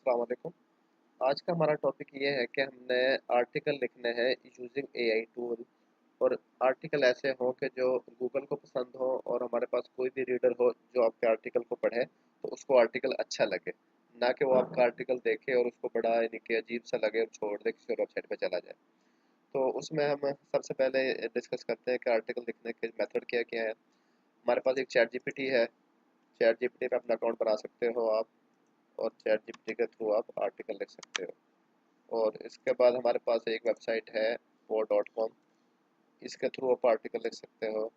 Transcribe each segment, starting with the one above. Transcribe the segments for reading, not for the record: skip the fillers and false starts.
अस्सलाम वालेकुम। आज का हमारा टॉपिक ये है कि हमने आर्टिकल लिखने हैं यूजिंग एआई टूल। और आर्टिकल ऐसे हों कि जो गूगल को पसंद हो और हमारे पास कोई भी रीडर हो जो आपके आर्टिकल को पढ़े तो उसको आर्टिकल अच्छा लगे, ना कि वो आपका आर्टिकल देखे और उसको बड़ा यानी कि अजीब सा लगे और छोड़ दे किसी और वेबसाइट पे चला जाए। तो उसमें हम सबसे पहले डिस्कस करते हैं कि आर्टिकल लिखने के मेथड क्या क्या है। हमारे पास एक चैट जीपीटी है। चैट जीपीटी पे अपना अकाउंट बना सकते हो आप, और चैट जीपीटी के थ्रू आप आर्टिकल लिख सकते हो। और इसके बाद हमारे पास एक वेबसाइट है वो.com, इसके थ्रू आप आर्टिकल लिख सकते हो।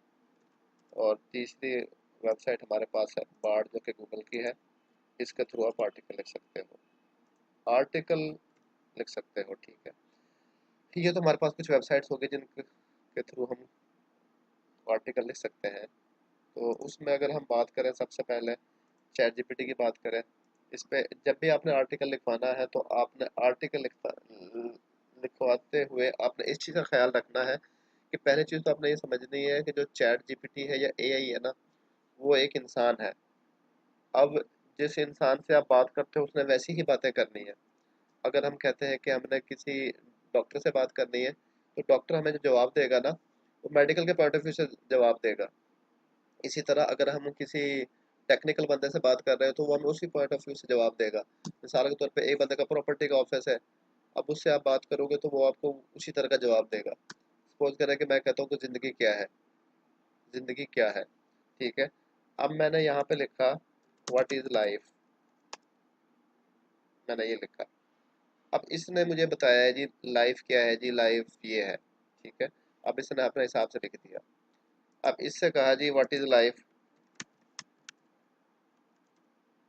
और तीसरी वेबसाइट हमारे पास है बार्ड, जो कि गूगल की है, इसके थ्रू आप आर्टिकल लिख सकते हो। आर्टिकल लिख सकते हो, ठीक है। ये तो हमारे पास कुछ वेबसाइट्स होगी जिनके के थ्रू हम आर्टिकल लिख सकते हैं। तो उसमें अगर हम बात करें, सबसे पहले चैट जीपीटी की बात करें, इस पे जब भी आपने आर्टिकल लिखवाना है तो आपने आर्टिकल लिखवाते हुए आपने इस चीज़ का ख्याल रखना है कि पहली चीज़ तो आपने ये समझनी है कि जो चैट जीपीटी है या एआई है ना, वो एक इंसान है। अब जिस इंसान से आप बात करते हो उसने वैसी ही बातें करनी है। अगर हम कहते हैं कि हमने किसी डॉक्टर से बात करनी है तो डॉक्टर हमें जो जवाब देगा ना, वो मेडिकल के पॉइंट ऑफ व्यू से जवाब देगा। इसी तरह अगर हम किसी टेक्निकल बंदे से बात कर रहे हैं तो वो हमें उसी पॉइंट ऑफ व्यू से जवाब देगा। मिसाल के तौर पे एक बंदे का प्रॉपर्टी का ऑफिस है, अब उससे आप बात करोगे तो वो आपको उसी तरह का जवाब देगा। सपोज करें कि मैं कहता हूँ कि ज़िंदगी क्या है, ज़िंदगी क्या है, ठीक है। अब मैंने यहाँ पे लिखा व्हाट इज़ लाइफ, मैंने ये लिखा। अब इसने मुझे बताया है जी लाइफ क्या है, जी लाइफ ये है, ठीक है। अब इसने अपने हिसाब से लिख दिया। अब इससे कहा जी व्हाट इज़ लाइफ,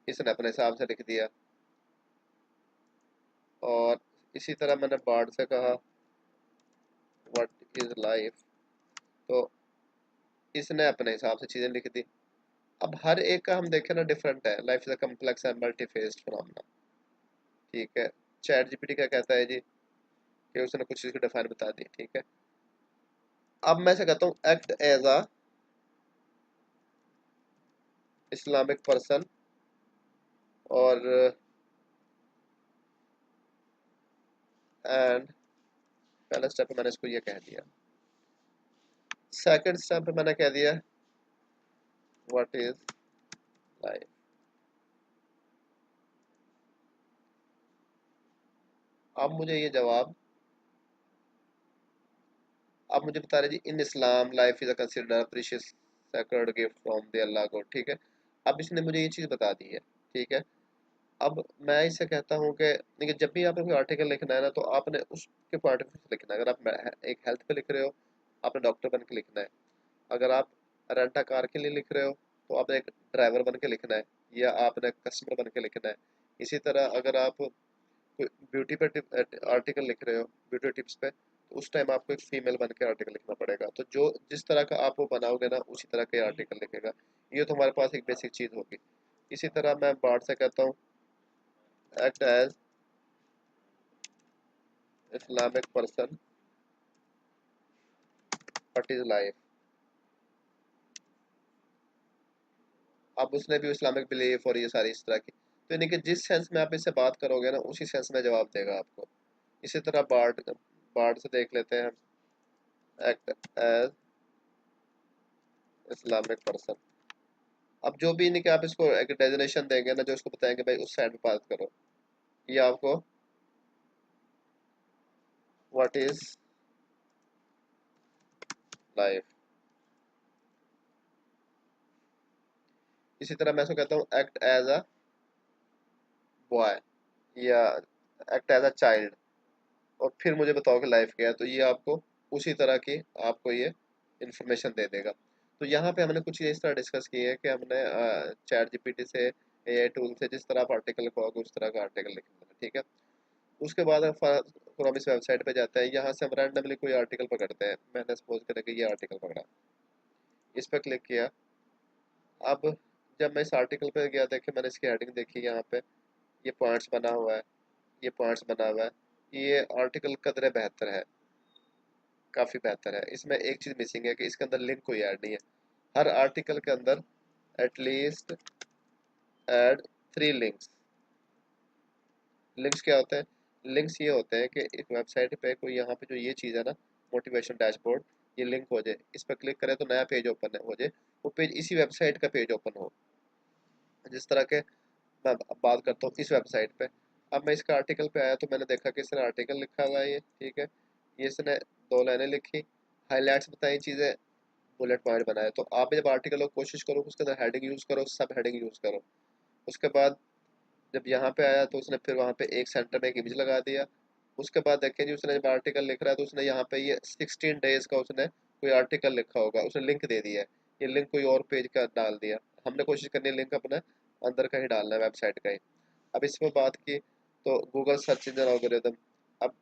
इसने अपने हिसाब से लिख दिया। और इसी तरह मैंने बार्ड से कहा व्हाट इज़ लाइफ, तो इसने अपने हिसाब से चीज़ें लिख दी। अब हर एक का हम देखें ना डिफरेंट है। Life is a complex and multi faced phenomena, ठीक है। चैट जीपीटी क्या कहता है जी, कि उसने कुछ चीज़ की डिफाइन बता दी, ठीक है। अब मैं से कहता हूँ act as a Islamic person, और एंड पहले स्टेप पे मैंने इसको ये कह दिया। सेकंड स्टेप पे मैंने कह दिया व्हाट इज लाइफ। अब मुझे ये जवाब, अब मुझे बता रहे जी in Islam life is a considered precious sacred gift from the Allah god, ठीक है। अब इसने मुझे ये चीज़ बता दी है, ठीक है। अब मैं इससे कहता हूँ कि देखिए, जब भी आपने कोई आर्टिकल लिखना है ना तो आपने उसके पॉइंट ऑफ व्यू से लिखना है। अगर आप एक हेल्थ पे लिख रहे हो, आपने डॉक्टर बन के लिखना है। अगर आप रेंटा कार के लिए लिख रहे हो तो आपने एक ड्राइवर बन के लिखना है, या आपने कस्टमर बन के लिखना है। इसी तरह अगर आप कोई ब्यूटी पे आर्टिकल लिख रहे हो, ब्यूटी टिप्स पे, तो उस टाइम आपको एक फीमेल बन के आर्टिकल लिखना पड़ेगा। तो जो जिस तरह का आप वो बनाओगे ना उसी तरह के आर्टिकल लिखेगा। ये तो हमारे पास एक बेसिक चीज़ होगी। इसी तरह मैं बार्ड से कहता हूँ act as Islamic person, what is life. अब उसने भी इस्लामिक बिलीफ और ये सारी इस तरह की, तो यानी कि जिस सेंस में आप इससे बात करोगे ना उसी सेंस में जवाब देगा आपको। इसी तरह बार्ड, बार्ड से देख लेते हैं एक्ट एज इस्लामिक पर्सन। अब जो भी नहीं कि आप इसको एक डेजिनेशन देंगे ना, जो उसको बताएंगे भाई उस साइड में बात करो, ये आपको व्हाट इज लाइफ। इसी तरह मैं इसको कहता हूँ एक्ट एज अ बॉय, या एक्ट एज अ चाइल्ड, और फिर मुझे बताओ कि लाइफ क्या है, तो ये आपको उसी तरह की आपको ये इंफॉर्मेशन दे देगा। तो यहाँ पे हमने कुछ ये इस तरह डिस्कस की है कि हमने चैट जीपीटी से, एआई टूल से, जिस तरह आप आर्टिकल लिखवाओगे उस तरह का आर्टिकल लिखना है, ठीक है। उसके बाद हम इस वेबसाइट पे जाते हैं, यहाँ से हम रैंडमली कोई आर्टिकल पकड़ते हैं। मैंने सपोज करें कि ये आर्टिकल पकड़ा, इस पर क्लिक किया। अब जब मैं इस आर्टिकल पे गया, देखे मैंने इसकी हेडिंग देखी, यहाँ पे ये पॉइंट्स बना हुआ है, ये पॉइंट्स बना हुआ है। ये आर्टिकल कदरे बेहतर है, काफ़ी बेहतर है। इसमें एक चीज़ मिसिंग है कि इसके अंदर लिंक कोई ऐड नहीं है। हर आर्टिकल के अंदर एटलीस्ट ऐड 3 लिंक्स, लिंक्स क्या होते हैं? लिंक्स ये होते हैं कि एक वेबसाइट पे कोई यहाँ पे जो ये चीज़ है ना, मोटिवेशन डैशबोर्ड, ये लिंक हो जाए, इस पर क्लिक करें तो नया पेज ओपन हो जाए, वो पेज इसी वेबसाइट का पेज ओपन हो। जिस तरह के मैं अब बात करता हूँ इस वेबसाइट पे। अब मैं इसका आर्टिकल पे आया तो मैंने देखा कि इसने आर्टिकल लिखा हुआ है ये, ठीक है। ये इसने 2 लाइनें लिखी, हाइलाइट्स बताई चीज़ें, बुलेट पॉइंट बनाए। तो आप भी जब आर्टिकल को कोशिश करो उसके अंदर हेडिंग यूज़ करो, सब हेडिंग यूज़ करो। उसके बाद जब यहाँ पे आया तो उसने फिर वहाँ पे एक सेंटर में एक इमेज लगा दिया। उसके बाद देखें जी, उसने जब आर्टिकल लिख रहा है तो उसने यहाँ पे ये 16 डेज का उसने कोई आर्टिकल लिखा होगा, उसने लिंक दे दिया है। ये लिंक कोई और पेज का डाल दिया। हमने कोशिश करनी है लिंक अपने अंदर का ही डालना है, वेबसाइट का ही। अब इसमें बात की तो गूगल सर्च इंजन एल्गोरिदम, अब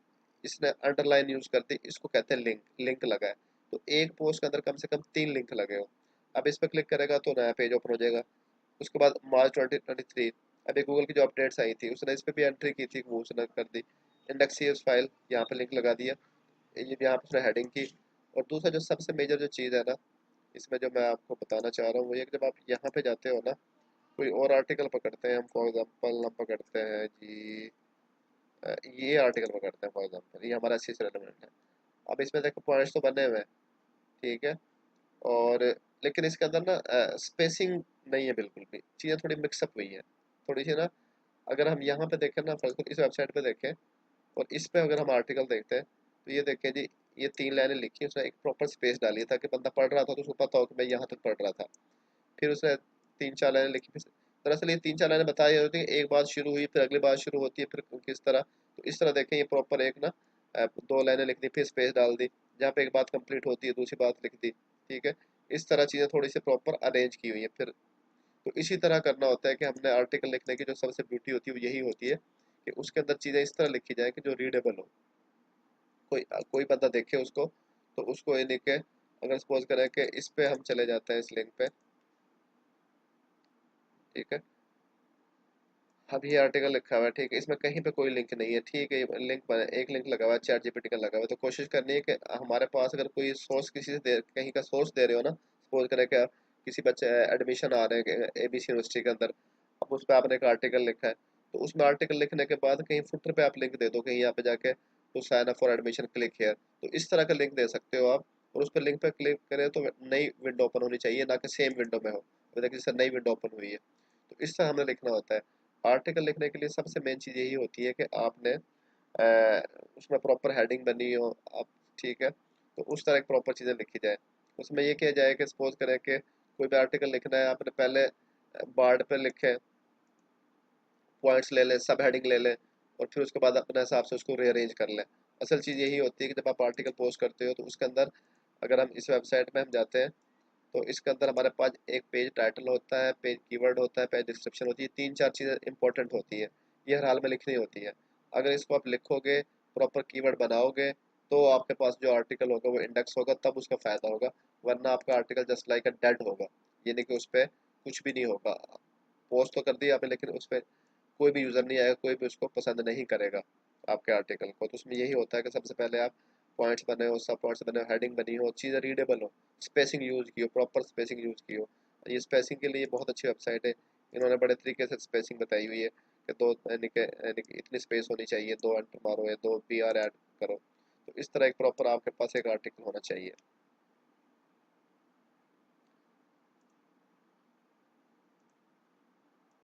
इसने अंडरलाइन यूज कर दी, इसको कहते हैं लिंक। लिंक लगा है तो एक पोस्ट के अंदर कम से कम 3 लिंक लगे हो। अब इस पर क्लिक करेगा तो नया पेज ओपन हो जाएगा। उसके बाद मार्च 2023, अभी गूगल की जो अपडेट्स आई थी उसने इस पर भी एंट्री की थी, वो उसने कर दी। इंडेक्स फाइल, यहाँ पे लिंक लगा दिया, ये यहाँ पे उसने हेडिंग की। और दूसरा जो सबसे मेजर जो चीज़ है ना, इसमें जो मैं आपको बताना चाह रहा हूँ वो ये कि जब आप यहाँ पे जाते हो ना, कोई और आर्टिकल पकड़ते हैं हम, फॉर एग्जांपल हम पकड़ते हैं जी ये आर्टिकल पकड़ते हैं फॉर एग्जांपल, ये हमारा अच्छी से रेलेवेंट है। अब इसमें देखो पॉइंट्स तो बने हुए हैं, ठीक है। और लेकिन इसके अंदर ना स्पेसिंग नहीं है, बिल्कुल भी चीज़ें थोड़ी मिक्सअप हुई है थोड़ी सी ना। अगर हम यहाँ पे देखें ना, फर्स्ट इस वेबसाइट पे देखें और इस पे अगर हम आर्टिकल देखते हैं तो ये देखें जी, ये 3 लाइनें लिखी, उसने एक प्रॉपर स्पेस डाली है ताकि बंदा पढ़ रहा था तो उसको पता हो कि मैं यहाँ तक पढ़ रहा था। फिर उसने 3 4 लाइनें लिखी, फिर दरअसल ये 3 4 लाइनें बताई होती है, एक बात शुरू हुई फिर अगली बात शुरू होती है, फिर किस तरह। तो इस तरह देखें, ये प्रॉपर एक ना 2 लाइनें लिख दी, फिर स्पेस डाल दी, जहाँ पे एक बात कंप्लीट होती है दूसरी बात लिख दी, ठीक है। इस तरह चीज़ें थोड़ी सी प्रॉपर अरेंज की हुई है फिर। तो इसी तरह करना होता है कि हमने आर्टिकल लिखने की जो सबसे ब्यूटी होती है वो यही होती है कि उसके अंदर चीज़ें इस तरह लिखी जाए कि जो रीडेबल हो, कोई बंदा देखे उसको तो उसको ये लिखे। अगर सपोज करें कि इस पे हम चले जाते हैं, इस लिंक पे, ठीक है। अब ये आर्टिकल लिखा हुआ है, ठीक है, इसमें कहीं पे कोई लिंक नहीं है, ठीक है। लिंक बना, एक लिंक लगा हुआ है, चैट जीपीटी का लगा हुआ है। तो कोशिश करनी है कि हमारे पास अगर कोई सोर्स किसी से दे, कहीं का सोर्स दे रहे हो ना, सपोज करें कि किसी बच्चे एडमिशन आ रहे हैं एबीसी यूनिवर्सिटी के अंदर, अब उस पर आपने एक आर्टिकल लिखा है, तो उसमें आर्टिकल लिखने के बाद कहीं फुटर पे आप लिंक दे दो, कहीं यहाँ पे जाके तो sign up for admission click here, तो इस तरह का लिंक दे सकते हो आप। और उस पर लिंक पे क्लिक करें तो नई विंडो ओपन होनी चाहिए, ना कि सेम विंडो में हो। तो देखिए जैसे नई विंडो ओपन हुई है, तो इस तरह हमें लिखना होता है। आर्टिकल लिखने के लिए सबसे मेन चीज़ यही होती है कि आपने उसमें प्रॉपर हेडिंग बनी हो आप, ठीक है। तो उस तरह की प्रॉपर चीज़ें लिखी जाए। उसमें ये किया जाए कि सपोज करें कि कोई भी आर्टिकल लिखना है, आपने पहले बार्ड पे लिखे, पॉइंट्स ले लें, सब हेडिंग ले लें, और फिर उसके बाद अपने हिसाब से उसको रीअरेंज कर लें। असल चीज़ यही होती है कि जब आप आर्टिकल पोस्ट करते हो तो उसके अंदर, अगर हम इस वेबसाइट में हम जाते हैं तो इसके अंदर हमारे पास एक पेज टाइटल होता है, पेज कीवर्ड होता है, पेज डिस्क्रिप्शन होती है, 3 4 चीज़ें इंपॉर्टेंट होती है, ये हर हाल में लिखनी होती है। अगर इसको आप लिखोगे, प्रॉपर कीवर्ड बनाओगे, तो आपके पास जो आर्टिकल होगा वो इंडेक्स होगा, तब उसका फ़ायदा होगा। वरना आपका article just like a dead होगा, यानी कि उस पर कुछ भी नहीं होगा। पोस्ट तो कर दिया आपने लेकिन उस पर कोई भी यूज़र नहीं आएगा, कोई भी उसको पसंद नहीं करेगा आपके आर्टिकल को। तो उसमें यही होता है कि सबसे पहले आप पॉइंट्स बने हो, सब पॉइंट्स बने हो, हेडिंग बनी हो, चीज़ें रीडेबल हो, स्पेसिंग यूज़ की हो, प्रॉपर स्पेसिंग यूज़ की हो। ये स्पेसिंग के लिए बहुत अच्छी वेबसाइट है, इन्होंने बड़े तरीके से स्पेसिंग बताई हुई है कि दो यानी कि इतनी स्पेस होनी चाहिए, 2 एंटर मारो या 2 पी आर ऐड करो। तो इस तरह एक प्रॉपर आपके पास एक आर्टिकल होना चाहिए।